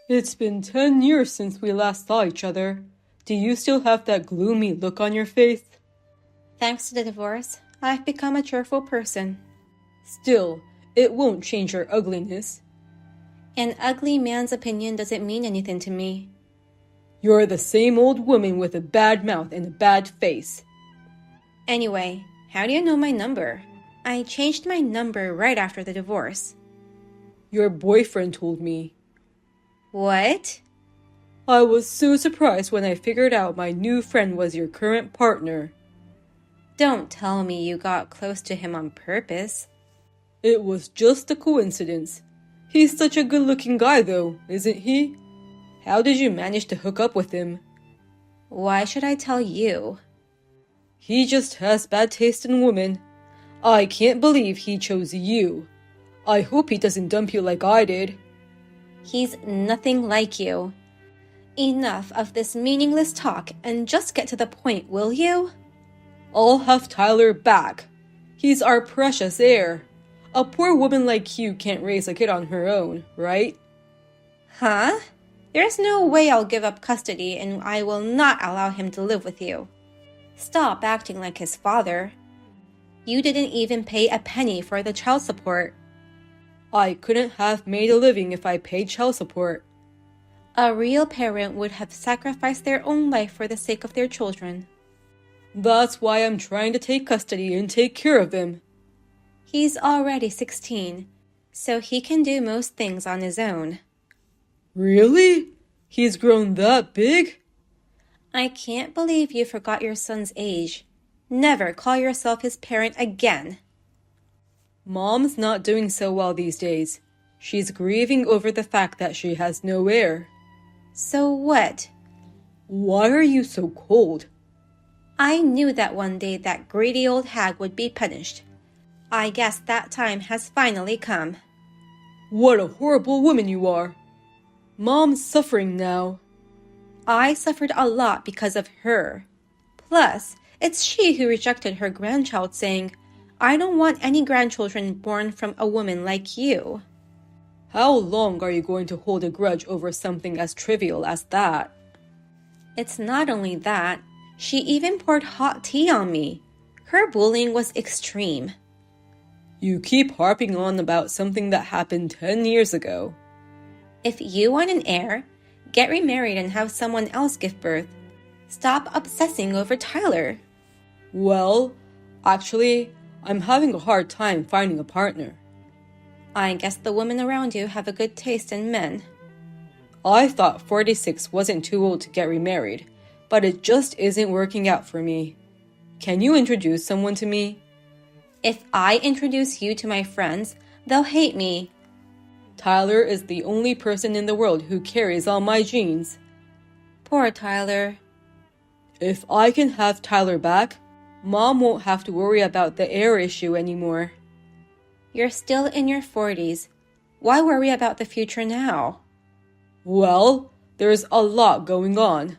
It's been 10 years since we last saw each other. Do you still have that gloomy look on your face? Thanks to the divorce, I've become a cheerful person. Still, it won't change your ugliness. An ugly man's opinion doesn't mean anything to me. You're the same old woman with a bad mouth and a bad face. Anyway, how do you know my number? I changed my number right after the divorce. Your boyfriend told me. What? I was so surprised when I figured out my new friend was your current partner. Don't tell me you got close to him on purpose. It was just a coincidence. He's such a good-looking guy though, isn't he? How did you manage to hook up with him? Why should I tell you? He just has bad taste in women. I can't believe he chose you. I hope he doesn't dump you like I did. He's nothing like you. Enough of this meaningless talk and just get to the point, will you? I'll have Tyler back. He's our precious heir. A poor woman like you can't raise a kid on her own, right? Huh? There's no way I'll give up custody and I will not allow him to live with you. Stop acting like his father. You didn't even pay a penny for the child support. I couldn't have made a living if I paid child support. A real parent would have sacrificed their own life for the sake of their children. That's why I'm trying to take custody and take care of him. He's already 16, so he can do most things on his own. Really? He's grown that big? I can't believe you forgot your son's age. Never call yourself his parent again. Mom's not doing so well these days. She's grieving over the fact that she has no heir. So what? Why are you so cold? I knew that one day that greedy old hag would be punished. I guess that time has finally come. What a horrible woman you are. Mom's suffering now. I suffered a lot because of her. Plus, it's she who rejected her grandchild saying, I don't want any grandchildren born from a woman like you. How long are you going to hold a grudge over something as trivial as that? It's not only that, she even poured hot tea on me. Her bullying was extreme. You keep harping on about something that happened 10 years ago. If you want an heir, get remarried and have someone else give birth. Stop obsessing over Tyler. Well, actually, I'm having a hard time finding a partner. I guess the women around you have a good taste in men. I thought 46 wasn't too old to get remarried, but it just isn't working out for me. Can you introduce someone to me? If I introduce you to my friends, they'll hate me. Tyler is the only person in the world who carries all my genes. Poor Tyler. If I can have Tyler back, Mom won't have to worry about the heir issue anymore. You're still in your 40s. Why worry about the future now? Well, there's a lot going on.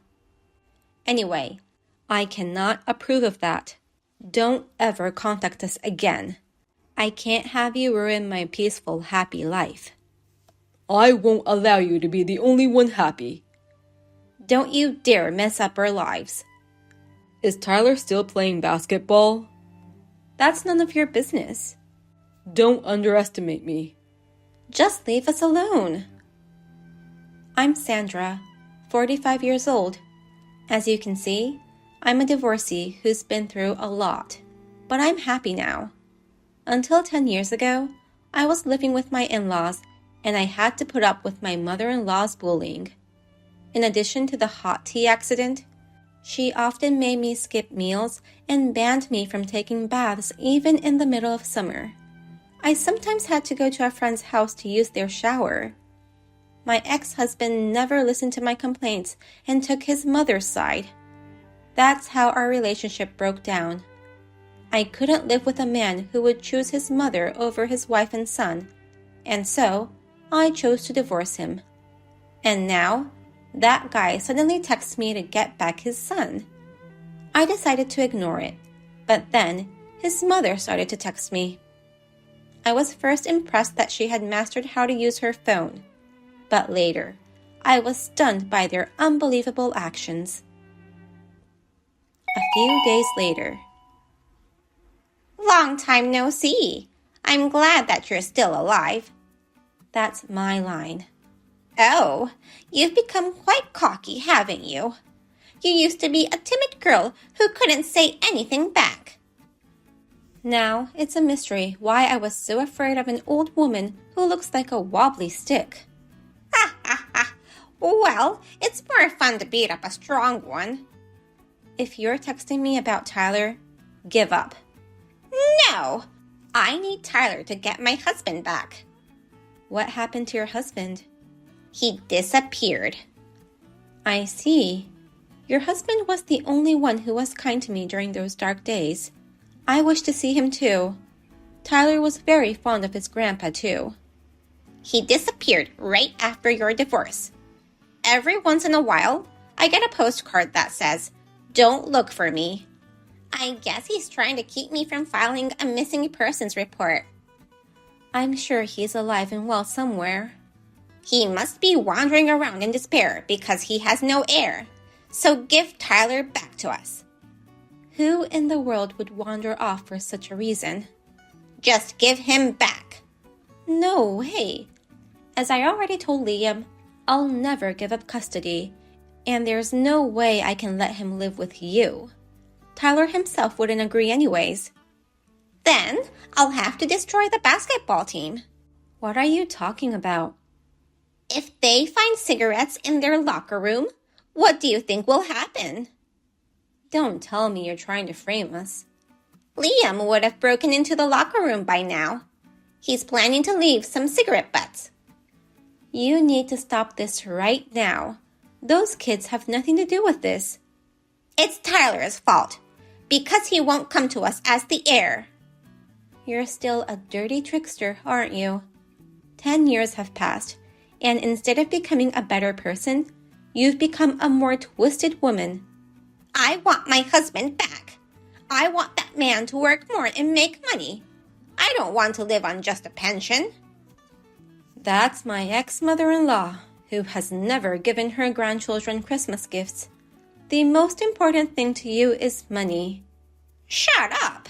Anyway, I cannot approve of that. Don't ever contact us again. I can't have you ruin my peaceful, happy life. I won't allow you to be the only one happy. Don't you dare mess up our lives. Is Tyler still playing basketball? That's none of your business. Don't underestimate me. Just leave us alone. I'm Sandra, 45 years old. As you can see, I'm a divorcee who's been through a lot, but I'm happy now. Until 10 years ago, I was living with my in-laws and I had to put up with my mother-in-law's bullying. In addition to the hot tea accident, she often made me skip meals and banned me from taking baths even in the middle of summer. I sometimes had to go to a friend's house to use their shower. My ex-husband never listened to my complaints and took his mother's side. That's how our relationship broke down. I couldn't live with a man who would choose his mother over his wife and son, and so I chose to divorce him. And now, that guy suddenly texts me to get back his son. I decided to ignore it, but then his mother started to text me. I was first impressed that she had mastered how to use her phone, but later, I was stunned by their unbelievable actions. A few days later. Long time no see. I'm glad that you're still alive. That's my line. Oh, you've become quite cocky, haven't you? You used to be a timid girl who couldn't say anything back. Now it's a mystery why I was so afraid of an old woman who looks like a wobbly stick. Ha ha ha. Well, it's more fun to beat up a strong one. If you're texting me about Tyler, give up. No! I need Tyler to get my husband back. What happened to your husband? He disappeared. I see. Your husband was the only one who was kind to me during those dark days. I wish to see him too. Tyler was very fond of his grandpa too. He disappeared right after your divorce. Every once in a while, I get a postcard that says, "Don't look for me." I guess he's trying to keep me from filing a missing persons report. I'm sure he's alive and well somewhere. He must be wandering around in despair because he has no heir. So give Tyler back to us. Who in the world would wander off for such a reason? Just give him back. No way. As I already told Liam, I'll never give up custody, and there's no way I can let him live with you. Tyler himself wouldn't agree anyways. Then I'll have to destroy the basketball team. What are you talking about? If they find cigarettes in their locker room, what do you think will happen? Don't tell me you're trying to frame us. Liam would have broken into the locker room by now. He's planning to leave some cigarette butts. You need to stop this right now. Those kids have nothing to do with this. It's Tyler's fault, because he won't come to us as the heir. You're still a dirty trickster, aren't you? 10 years have passed, and instead of becoming a better person, you've become a more twisted woman. I want my husband back. I want that man to work more and make money. I don't want to live on just a pension. That's my ex-mother-in-law, who has never given her grandchildren Christmas gifts. The most important thing to you is money. Shut up!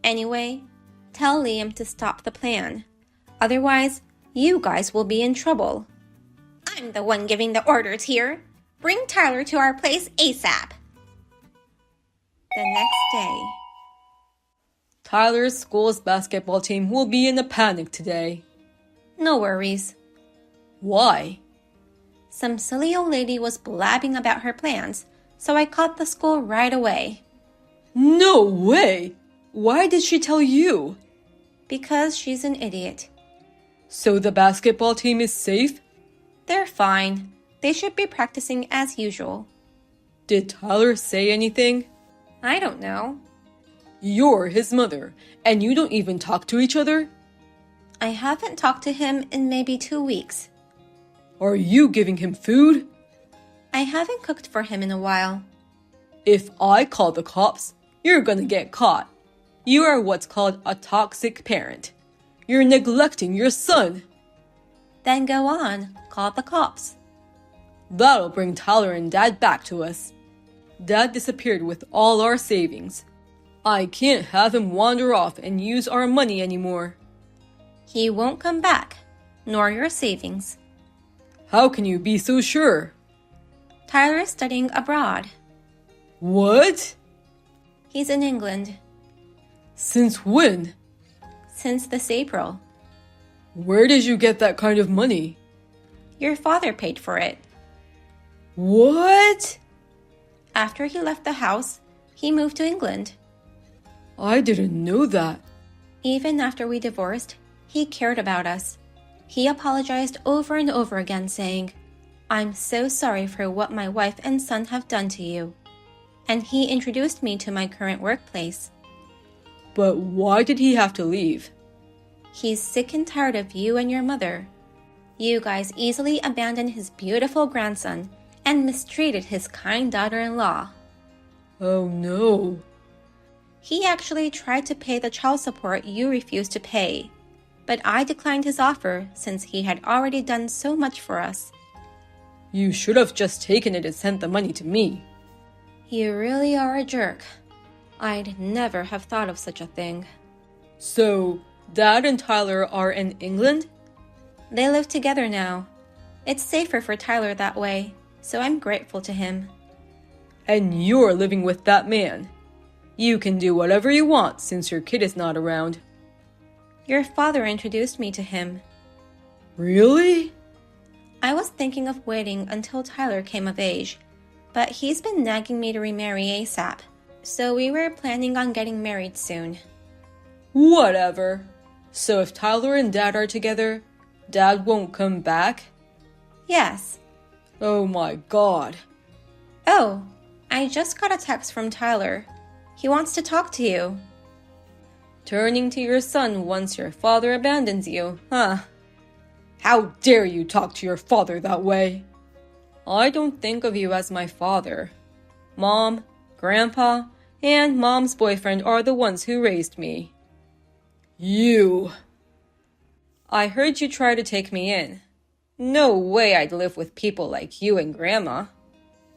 Anyway, tell Liam to stop the plan. Otherwise, you guys will be in trouble. I'm the one giving the orders here. Bring Tyler to our place ASAP. The next day. Tyler's school's basketball team will be in a panic today. No worries. Why? Some silly old lady was blabbing about her plans, so I called the school right away. No way! Why did she tell you? Because she's an idiot. So the basketball team is safe? They're fine. They should be practicing as usual. Did Tyler say anything? I don't know. You're his mother, and you don't even talk to each other? I haven't talked to him in maybe 2 weeks. Are you giving him food? I haven't cooked for him in a while. If I call the cops, you're gonna get caught. You are what's called a toxic parent. You're neglecting your son. Then go on, call the cops. That'll bring Tyler and Dad back to us. Dad disappeared with all our savings. I can't have him wander off and use our money anymore. He won't come back, nor your savings. How can you be so sure? Tyler is studying abroad. What? He's in England. Since when? Since this April. Where did you get that kind of money? Your father paid for it. What? After he left the house, he moved to England. I didn't know that. Even after we divorced, he cared about us. He apologized over and over again, saying, "I'm so sorry for what my wife and son have done to you." And he introduced me to my current workplace. But why did he have to leave? He's sick and tired of you and your mother. You guys easily abandoned his beautiful grandson and mistreated his kind daughter-in-law. Oh no. He actually tried to pay the child support you refused to pay, but I declined his offer since he had already done so much for us. You should have just taken it and sent the money to me. You really are a jerk. I'd never have thought of such a thing. So, Dad and Tyler are in England? They live together now. It's safer for Tyler that way, so I'm grateful to him. And you're living with that man. You can do whatever you want since your kid is not around. Your father introduced me to him. Really? I was thinking of waiting until Tyler came of age, but he's been nagging me to remarry ASAP, so we were planning on getting married soon. Whatever. So if Tyler and Dad are together, Dad won't come back? Yes. Oh my God. Oh, I just got a text from Tyler. He wants to talk to you. Turning to your son once your father abandons you, huh? How dare you talk to your father that way? I don't think of you as my father. Mom, Grandpa, and Mom's boyfriend are the ones who raised me. You. I heard you try to take me in. No way I'd live with people like you and Grandma.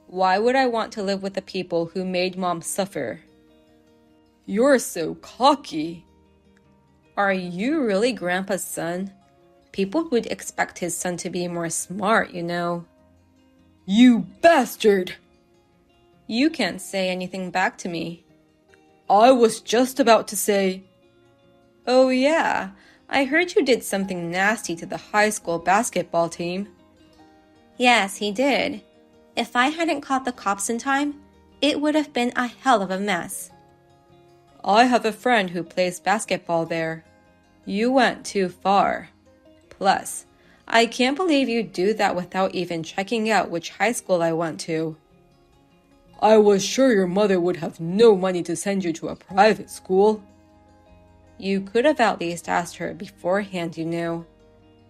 Why would I want to live with the people who made Mom suffer? You're so cocky. Are you really Grandpa's son? People would expect his son to be more smart, you know. You bastard! You can't say anything back to me. I was just about to say, oh yeah, I heard you did something nasty to the high school basketball team. Yes, he did. If I hadn't caught the cops in time, it would have been a hell of a mess. I have a friend who plays basketball there. You went too far. Plus, I can't believe you'd do that without even checking out which high school I went to. I was sure your mother would have no money to send you to a private school. You could have at least asked her beforehand, you know.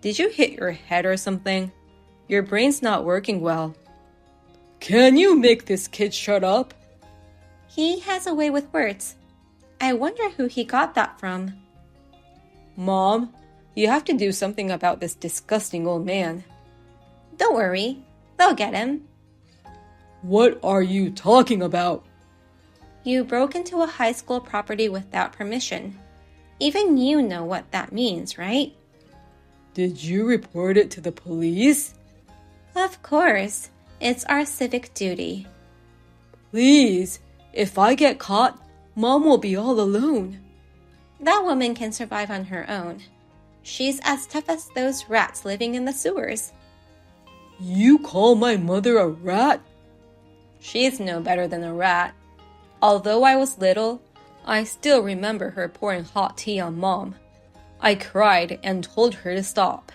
Did you hit your head or something? Your brain's not working well. Can you make this kid shut up? He has a way with words. I wonder who he got that from. Mom, you have to do something about this disgusting old man. Don't worry, they'll get him. What are you talking about? You broke into a high school property without permission. Even you know what that means, right? Did you report it to the police? Of course. It's our civic duty. Please, if I get caught, Mom will be all alone. That woman can survive on her own. She's as tough as those rats living in the sewers. You call my mother a rat? She's no better than a rat. Although I was little, I still remember her pouring hot tea on Mom. I cried and told her to stop.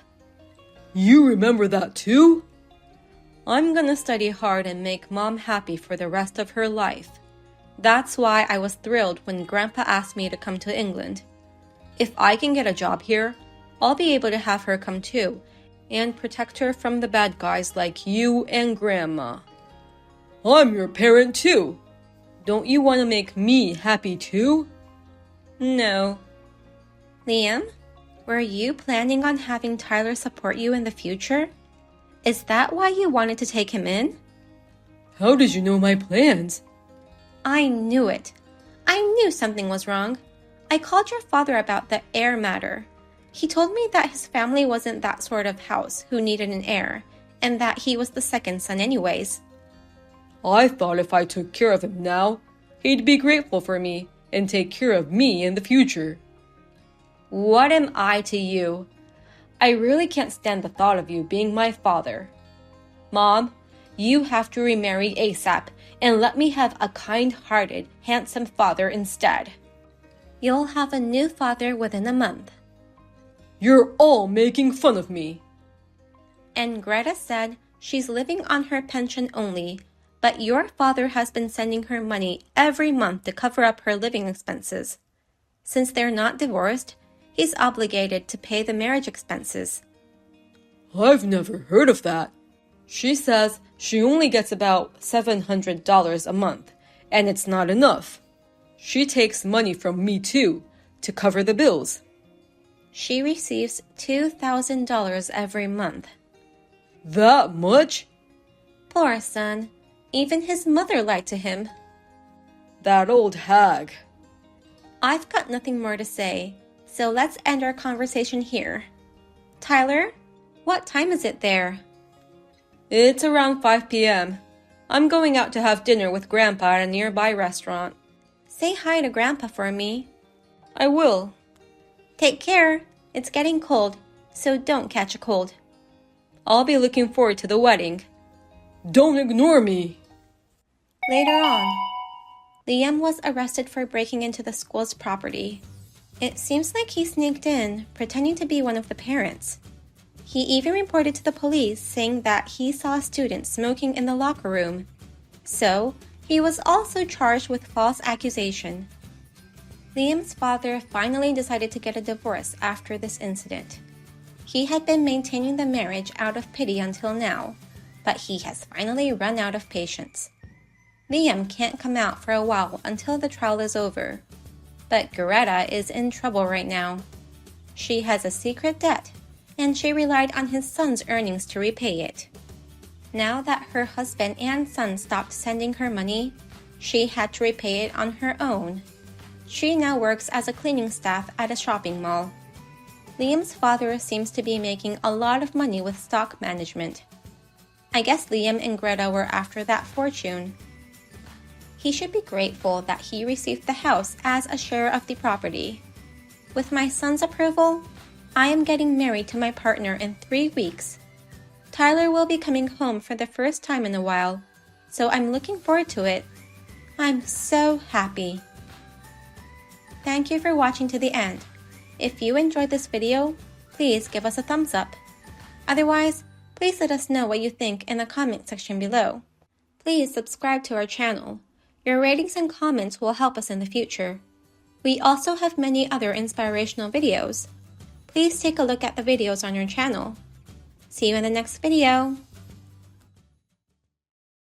You remember that too? I'm gonna study hard and make Mom happy for the rest of her life. That's why I was thrilled when Grandpa asked me to come to England. If I can get a job here, I'll be able to have her come too, and protect her from the bad guys like you and Grandma. I'm your parent too. Don't you want to make me happy too? No. Liam, were you planning on having Tyler support you in the future? Is that why you wanted to take him in? How did you know my plans? I knew it. I knew something was wrong. I called your father about the heir matter. He told me that his family wasn't that sort of house who needed an heir, and that he was the second son anyways. I thought if I took care of him now, he'd be grateful for me and take care of me in the future. What am I to you? I really can't stand the thought of you being my father. Mom, you have to remarry ASAP and let me have a kind-hearted, handsome father instead. You'll have a new father within a month. You're all making fun of me. And Greta said she's living on her pension only, but your father has been sending her money every month to cover up her living expenses. Since they're not divorced, he's obligated to pay the marriage expenses. I've never heard of that. She says she only gets about $700 a month, and it's not enough. She takes money from me too, to cover the bills. She receives $2,000 every month. That much? Poor son. Even his mother lied to him. That old hag. I've got nothing more to say, so let's end our conversation here. Tyler, what time is it there? It's around 5 p.m. I'm going out to have dinner with Grandpa at a nearby restaurant. Say hi to Grandpa for me. I will. Take care. It's getting cold, so don't catch a cold. I'll be looking forward to the wedding. Don't ignore me. Later on, Liam was arrested for breaking into the school's property. It seems like he sneaked in, pretending to be one of the parents. He even reported to the police saying that he saw students smoking in the locker room. So, he was also charged with false accusation. Liam's father finally decided to get a divorce after this incident. He had been maintaining the marriage out of pity until now, but he has finally run out of patience. Liam can't come out for a while until the trial is over, but Greta is in trouble right now. She has a secret debt, and she relied on his son's earnings to repay it. Now that her husband and son stopped sending her money, she had to repay it on her own. She now works as a cleaning staff at a shopping mall. Liam's father seems to be making a lot of money with stock management. I guess Liam and Greta were after that fortune. He should be grateful that he received the house as a share of the property. With my son's approval, I am getting married to my partner in 3 weeks. Tyler will be coming home for the first time in a while, so I'm looking forward to it. I'm so happy. Thank you for watching to the end. If you enjoyed this video, please give us a thumbs up. Otherwise, please let us know what you think in the comment section below. Please subscribe to our channel. Your ratings and comments will help us in the future. We also have many other inspirational videos. Please take a look at the videos on your channel. See you in the next video.